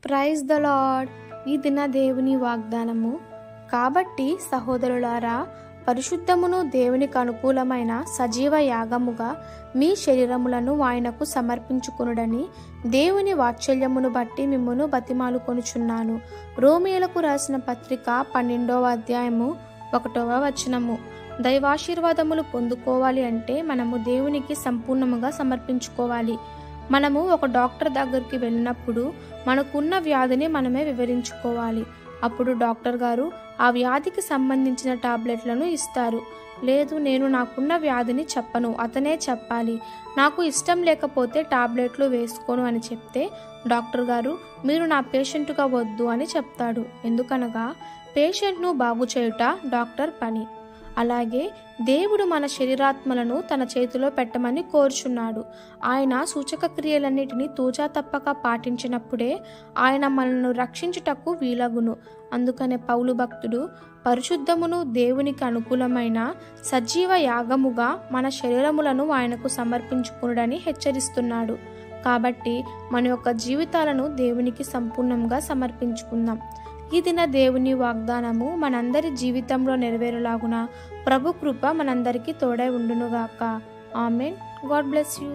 Praise the lord. ఈ దిన దేవుని వాగ్దానము. కాబట్టి సహోదరులారా, పరిశుద్ధమును దేవునికి అనుకూలమైన సజీవ యాగముగా మీ శరీరములను ఆయనకు సమర్పించుకొనుడని దేవుని వాత్సల్యమును బట్టి మిమ్మును బతిమాలుకొనుచున్నాను. రోమీయులకు రాసిన పత్రిక 12వ అధ్యాయము 1వ వచనము. దైవాశీర్వాదములు పొందుకోవాలి అంటే మనము దేవునికి సంపూర్ణముగా సమర్పించుకోవాలి. మనము ఒక డాక్టర్ దగ్గరికి వెళ్ళినప్పుడు మనకున్న వ్యాధిని మనమే వివరించుకోవాలి. అప్పుడు డాక్టర్ గారు ఆ వ్యాధికి సంబంధించిన టాబ్లెట్లను ఇస్తారు. లేదు, నేను నాకున్న వ్యాధిని చెప్పను, అతనే చెప్పాలి, నాకు ఇష్టం లేకపోతే టాబ్లెట్లు వేసుకోను అని చెప్తే డాక్టర్ గారు మీరు నా పేషెంట్గా వద్దు అని చెప్తాడు. ఎందుకనగా పేషెంట్ను బాగు చేయుట డాక్టర్ పని. అలాగే దేవుడు మన శరీరాత్మలను తన చేతిలో పెట్టమని కోరుచున్నాడు. ఆయన సూచక క్రియలన్నిటినీ తూచా తప్పక పాటించినప్పుడే ఆయన మనల్ని రక్షించుటకు వీలగును. అందుకనే పౌలు భక్తుడు పరిశుద్ధమును దేవునికి అనుకూలమైన సజీవ యాగముగా మన శరీరములను ఆయనకు సమర్పించుకునుడని హెచ్చరిస్తున్నాడు. కాబట్టి మన యొక్క జీవితాలను దేవునికి సంపూర్ణంగా సమర్పించుకుందాం. ఈ దిన దేవుని వాగ్దానము మనందరి జీవితంలో నెరవేరులాగున ప్రభు కృప మనందరికీ తోడై ఉండునుగాక. ఆమెన్. God bless you.